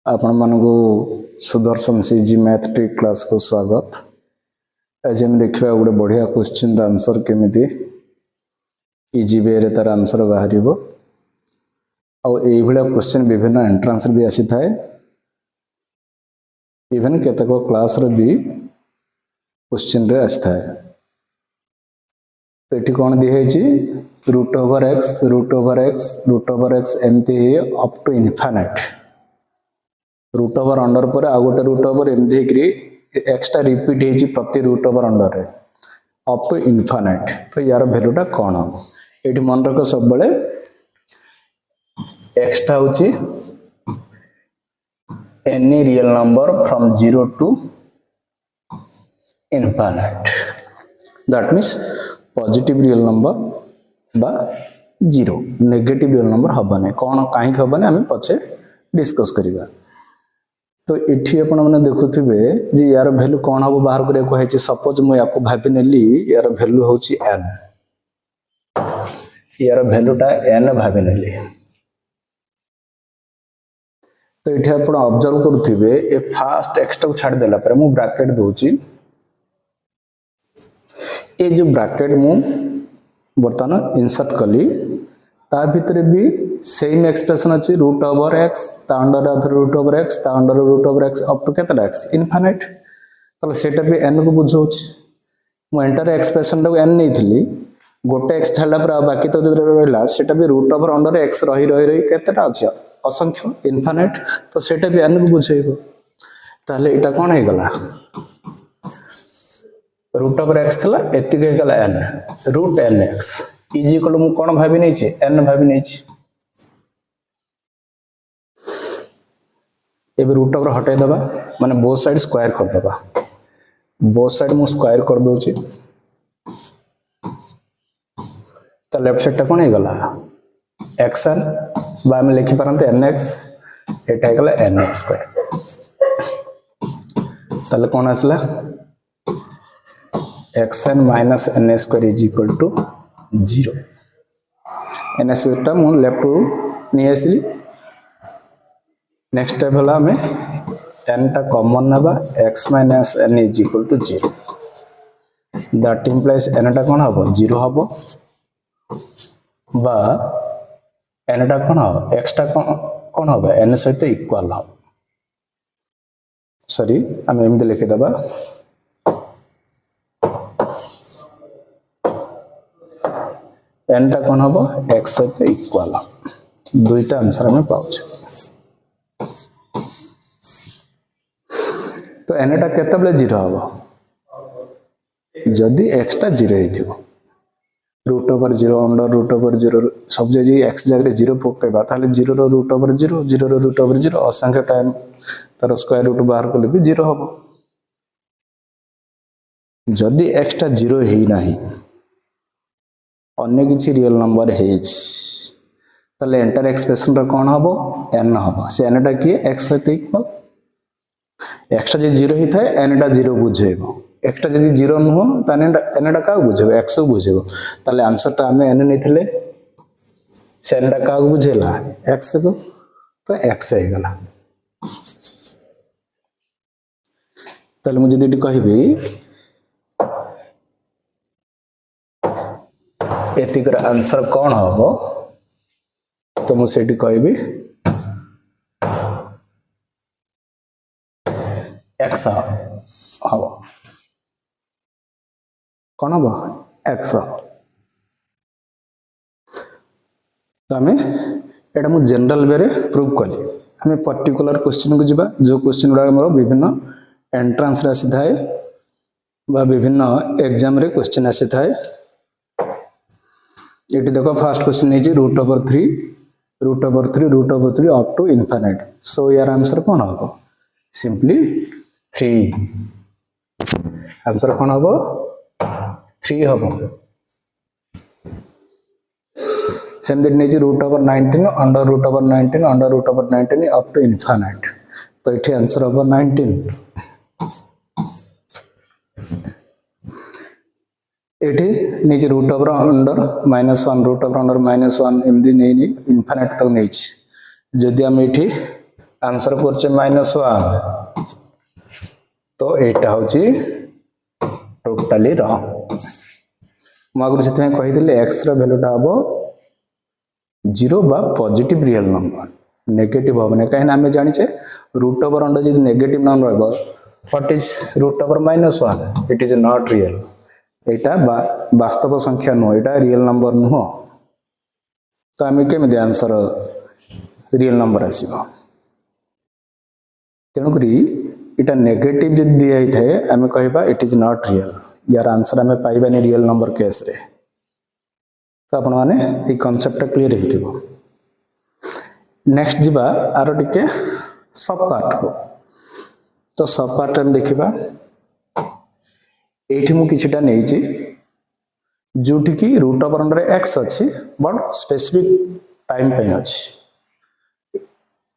आपण मानकु Sudarshan CG math trick class को स्वागत। आज हम देखा गोटे बढ़िया क्वेश्चन आंसर केमिति इजी वे रे तार आंसर बाहर क्वेश्चन विभिन्न एंट्रांस भी आसी थाए इवन केतक क्लास रे भी क्वेश्चन रे आसी थाए। तो ये कौन दिखाई root over x root over x root over x एमती up to infinite root over under पर आ गोटे रूट ओवर एमती एक्सट्रा रिपीट होती प्रति रूट ओवर अंडर रे अप टू इनफाइनाइट। तो यार वैल्यूटा कौन हम ये मन रख सब बड़े एक्सट्रा होची any real number from 0 to infinite that means positive real number बा 0 नेगेटिव रियल नंबर हबने कौन कहीं हबने आम पछे डिस्कस करिबा। तो इठी आपण माने देखुथिबे जे यार वैल्यू कौन हबो बाहर करे को है सपोज मु याको भाबी नेली यार वैल्यू होची n यार वैल्यूटा n भाबी नेली। तो इठी आपण ऑब्जर्व करूथिबे ए फास्ट एक्स्ट्रा को छाड़ देला पर मु ब्रैकेट दोची ये जो ब्रैकेट मु बर्तमान इंसर्ट कली ता भीतर भी सेम एक्सप्रेशन अच्छी root over x under root over x under root over x up to केतला एक्स इनफाइनाइट। तो सेटा भी n को बुझौछ मु एंटर एक्सप्रेशन टा n नै थली गोटे एक्स छाडला पर बाकी तो रहला सेटा भी रूट ओवर अंडर एक्स रही रही रही केतटा अछि असंख्य इनफाइनाइट। तो सेटा भी n को बुझेइबो ताले एटा कोन हे गला रूट ओवर एक्स थला एति के गला n root n x is equal मु कोन भाबी नै छी n भाबी नै छी। एबे रूट ओवर हटाई दबा माने बोथ साइड स्क्वायर कर दबा बोथ साइड मु स्क्वायर कर दो छी। तो लेफ्ट साइड टा कोन हे गला xn बा में लिखि परंते nx एटा हे गला nx स्क्वायर। ताले कोन आसला xn minus n square is equal to 0 n square टा मु लेफ्ट टू नि आसली। नेक्स्ट स्टेप हला में n टा कॉमन नबा x minus n is equal to 0 that implies n टा कोन हबो 0 हबो बा n टा कोन हबो x टा कोन हबो n सहित इक्वल हबो सॉरी हम एम दे लिखि दबा n टा कोन हबो x सहित इक्वल हबो दुईटा आंसर हम पाउछ। तो n टा केते बले 0 हबो जदी x टा 0 हेथिबो root over 0 under root over 0 सब जे x जगह 0 पकेबा ताले 0 रो रूट ओवर 0 0 रो रूट ओवर 0 असंख्य टाइम तार स्क्वायर रूट बाहर करले भी 0 हबो। जदी x टा 0 हेई नाही अन्य किछि रियल नंबर हेज ताले एंटर एक्सप्रेशन रो कोन हबो n हबो से n टा की x सहित इक्वल एक्स्ट्रा जे 0 ही थाए n टा 0 बुझेबो एक्स्ट्रा जे 0 न हो ताने n टा का बुझेबो x को बुझेबो ताले आंसर टा हमें n नैथिले से n टा का बुझेला x को तो x हे गला। ताले मु जदी कहबी एतिकर आंसर कौन हबो तो मु सेठी कहबी x हबो कौन हबो x। तो हमें एटा मु जनरल वे रे प्रूव कली हमें पर्टिकुलर क्वेश्चन को जिबा जो क्वेश्चन गुडा हमर विभिन्न एंट्रांस रे आसी थाए बा विभिन्न एग्जाम रे क्वेश्चन आसी थाए। एटी देखो फर्स्ट क्वेश्चन है root over 3 root over 3 root over 3 up to infinite. So यार आंसर कौन हबो सिंपली 3 आंसर कौन हबो 3 हबो। सेम दिन ने root over 19 under root over 19 under root over 19 up to infinite. तो इठी आंसर हबो 19 एठी नीचे root over under -1 root over under -1 एमदी नै इनफाइनाइट तक नै जदी हम एठी आंसर करछे -1 तो एटा होची टोटली रॉन्ग मगर से कही एक्स रैल्यूटा हम 0 बा पॉजिटिव रियल नंबर नेगेटिव हम कहीं आम जाचे रूट ओवर अंडर जो नेगेटिव नंबर रहा what is root over -1 it is not real यहाँ वास्तव संख्या नुह यहाँ रियल नंबर नुह तो आम केमी आंसर रियल नंबर आसो तेणुक इटा नेगेटिव जो दिखाई थाए आम कह इट इज नॉट रियल यार आंसर आम पाइबानी रियल नंबर केस रे तो आपण मैंने ये कॉन्सेप्ट क्लियर हो नेक्स्ट जीवा आर टिके सब पार्ट को तो सब पार्ट में देखा ये मुझा नहीं जोटि की रूट ओवर अंडर एक्स अच्छी बट स्पेसिफिक टाइम पे अच्छी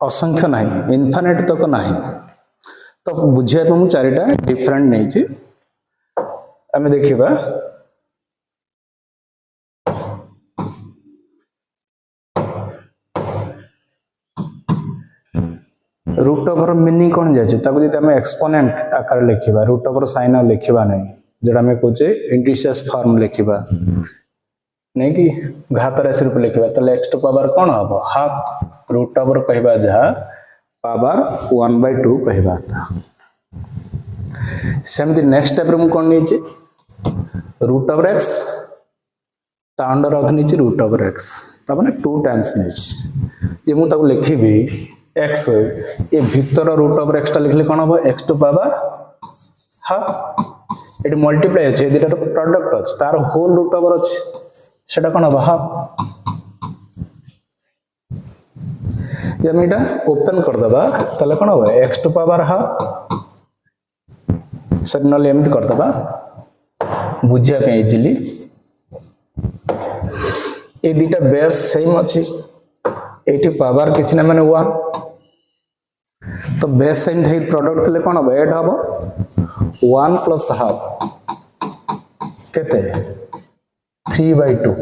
असंख्य ना इनफाइनाइट तक ना तो बुझे मुझे चारिटा डिफरेंट नहीं आम देखा रूट ओवर मीनिंग कौन जाए आम एक्सपोनेंट आकार लिखा रूट ओवर साइन आ लिखा नहीं जोड़ा आम कहे इंटिसियस फॉर्म लिखा नहीं कि घात राशि रूप लिखा तो एक्स टू पावर कौन हम हाफ रूट ओवर कहवा जहाँ पावर 1/2 कहवा था सेमती नेक्स्ट स्टेप मुझे कौन नहीं रूट ओवर एक्स अंडर अर्थ नहीं रूट ओवर एक्स मैंने 2 टाइम्स नहीं मुझे लिखी एक्स ये भितर रूट ओवर एक्स लिखले कौन हम एक्स टू पावर हाफ ये मल्टीप्लाई अच्छे दुटार प्रोडक्ट अच्छे तार होल रूट ओवर अच्छे से कौन हम हाफ जब यहाँ ओपन करदे ताले कौन हम एक्स टू पावर हाफ सर ना एमती करदे बुझापी इजिली ये दुटा बेस सेम अच्छी ये पावर किसी ना मैंने 1 तो बेस सेम थे प्रोडक्ट थे कौन हम एड हम 1 प्लस हाफ केते 3/2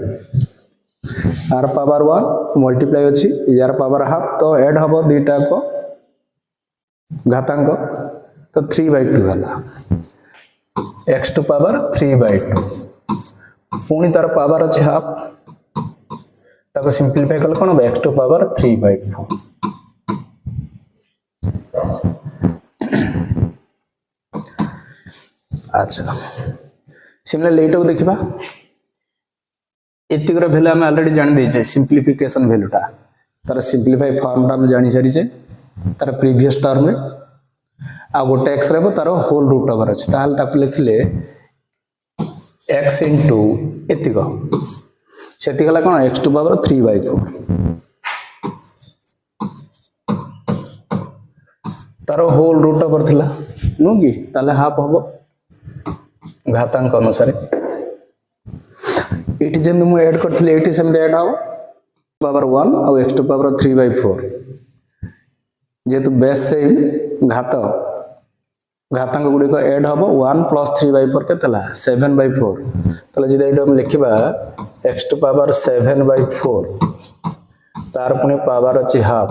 यार पावर 1 मल्टीप्लाई अच्छी यार पावर हाफ तो एड हम दुटा को घातांक तो 3/2 है एक्स टू पावर 3/2 पुणी तार पावर अच्छे हाफ ताको सिंपलीफाई कले कौन एक्स टू पावर 3/4 अच्छा सिमिलरली एटा को देखिबा एतिकर वैल्यू हम ऑलरेडी जानि देछे सिंपलीफिकेशन वैल्यूटा तार सिंपलीफाई फॉर्मटा हम जानि सारिछे तार प्रीवियस टर्म रे आ गोटे एक्स रहबो तार होल रूट ओवर अछि ताल ताको लिखले x इनटू एतिक सेति गला कोन x टू पावर 3/4 तार होल रूट ओवर थिला नु कि ताले हाफ हबो घातांक अनुसार ये जमी मुझे एड करी ये सेमती एड हम पावर 1 और एक्स टू पावर 3/4 जेहेतु बेस सेम घातांक गुड़िक एड हम 1 प्लस 3/4 के 7/4 ताले जदि हम लिखा एक्स टू पावर 7/4 तार पुणी पावर अच्छी हाफ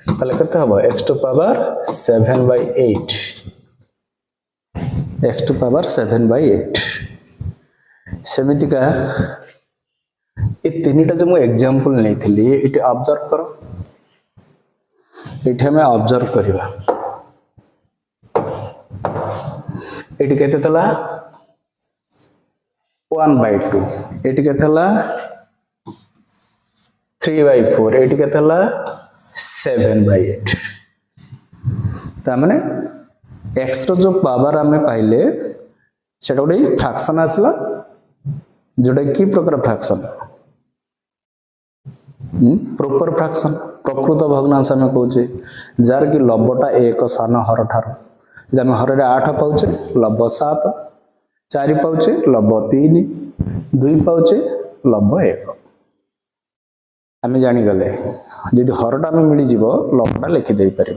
ताले केते हम X to power 7/8 X to power 7/8 सेमितिका ये तीनटा जो मुझे एग्जांपल नहीं थी ये ऑब्जर्व करो ये हमें ऑब्जर्व करवा ये केते तला 1/2 ये केते तला 3/4 ये केते तला 7/8 ता माने एक्स रो जो पावर आम पाइले से गोटे फ्रैक्शन आसला जोटा कि प्रकार फ्रैक्शन प्रॉपर फ्रैक्शन प्रकृत भग्नांश आम कहे जार कि लबटा 1 सान हर ठार आम हर 8 पाचे लब 7 4 पाचे लब 3 2 पाचे लब 1 आम जागले जदि हरटा आम मिलज लबटा लिखिदे पार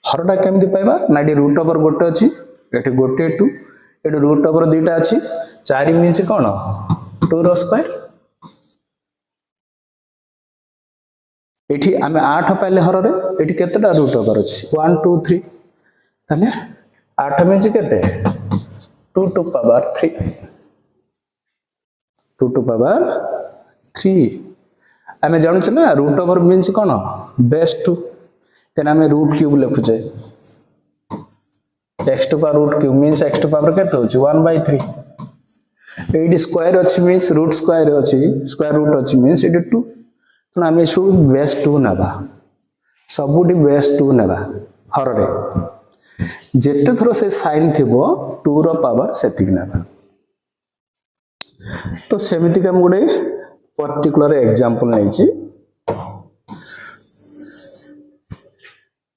हरटा केमती पाइबा ना ये रूट ओवर गोटे अच्छी ये गोटे 2 ये रूट ओवर 2टा अच्छी 4 मीन्स कौन 2 रो स्क्वायर एठी आमे 8 पाइले हर रे एठी केतेटा रूट ओवर अछि 1 2 3 ताले 8 में जे केते 2 टू पावर 3 2 टू पावर 3 आमे जानु छ ना रूट ओवर मींस कोन बेस 2 तेना आमे रूट क्यूब लिखुचे x to power root cube means x to power केते होची 1/3 एडी स्क्वायर अछि मींस रूट स्क्वायर अछि स्क्वायर रूट अछि मींस एडी 2 तो आमे सु बेस 2 नेबा सबुडी बेस 2 नेबा हर रे जेते थरो से साइन थिबो 2 रो पावर सेतिक नेबा तो सेमिति हम गुडे पर्टिकुलर एग्जांपल नै छी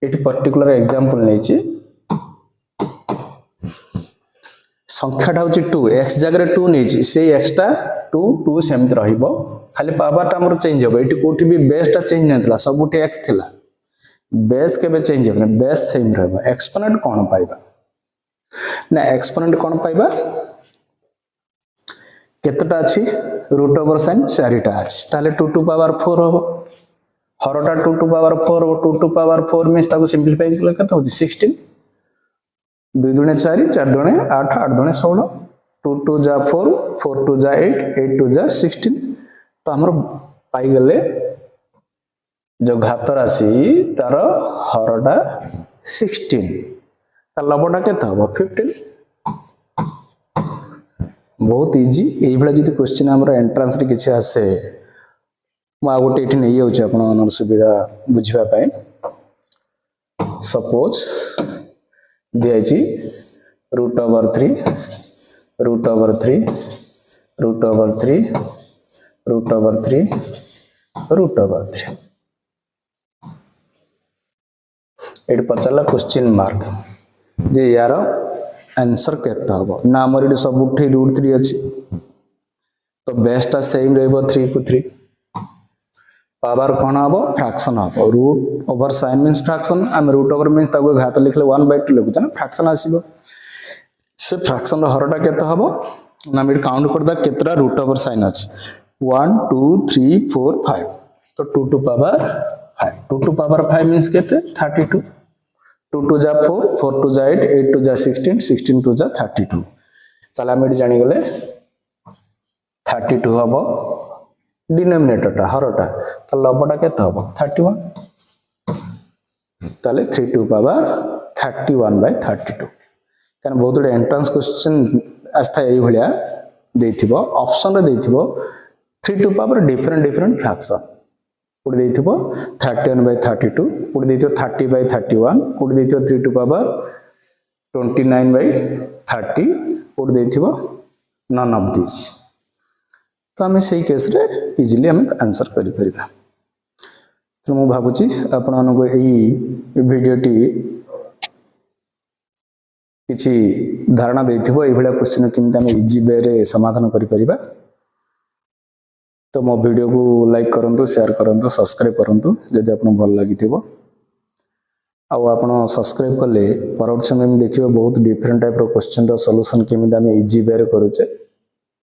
एटी पर्टिकुलर एग्जांपल नै छी संख्याटा होची 2 x जगह 2 नै छी से x टा 2 2 सेमत रहिबो खाली पावर टा हमर चेंज होबो एटी कोठी भी बेस टा चेंज नथला सबुठी x थिला बेस केबे चेंज होबो बेस सेम रहबो एक्सपोनेंट कोन पाइबा ना एक्सपोनेंट कोन पाइबा केतटा अछि रूट ओवर साइन 4 टा अछि ताले 2 टू पावर 4 होबो हरटा 2 टू पावर 4 हो 2 टू पावर 4 मींस ताको सिंपलीफाई केले केते होची 16 2 दुणे 4 4 दुणे 8 8 दुणे 16 2 2 जा 4 4 2 जा 8 8 2 जा 16 तो हमर पाई गले जो घात राशि तार हरटा 16 ता लबटा केते हो 15 बहुत इजी एई भला जदी क्वेश्चन हमर एंट्रेंस रे किछ आसे मा गोटे एठी नै होछ आपण अनर सुविधा बुझिबा पाए सपोज दियाची root over 3 root over 3 root over 3 root over 3 root over 3 एट पचाला क्वेश्चन मार्क जे यार आंसर केता हो ना हमर एटी सबुठी रूट 3 अछि तो बेसटा सेम रहबो 3 को 3 पावर कोन हबो फ्रैक्शन हबो root over sign means fraction हम रूट ओवर मींस ताको घात लिखले 1/2 लिखु छ ना फ्रैक्शन आसीबो से फ्रैक्शन रो हरटा केते हबो ना हम काउंट करदा केतरा रूट ओवर साइन अछि 1 2 3 4 5 तो 2 to power 5 2 to power 5 means केते 32 2 टू जा 4 4 टू जा 8 8 टू जा 16 16 टू जा 32 चला हम जानि गले 32 हबो डिनोमिनेटर टा हरटा तो लबटा केते हबो 31 ताले 3 टू पावर 31/32 कारण बहुत बड़े एंट्रेंस क्वेश्चन आस्था एई भलिया देथिबो ऑप्शन रे देथिबो 3 टू पावर डिफरेंट फ्रैक्शन कोड देथिबो 31/32 कोड देथिबो 30/31 कोड देथिबो 3 टू पावर 29/30 कोड देथिबो नन ऑफ दिस तो हमें सही केस रे इजीली हम आंसर करि परिबा तो मु भाबुची आपण अनको एई वीडियोटी किछि धारणा देथिबो एई भलिया क्वेश्चन किंता हम इजी वे रे समाधान करि परिबा तो मो वीडियो को लाइक करंतु शेयर करंतु सब्सक्राइब करंतु जदि आपन भल लागिथिबो आ आपण सब्सक्राइब कले परवर्ती समय में देखिबो बहुत डिफरेंट टाइप रो क्वेश्चन रो सॉल्यूशन किमिदा हम इजी वे रे करूचे।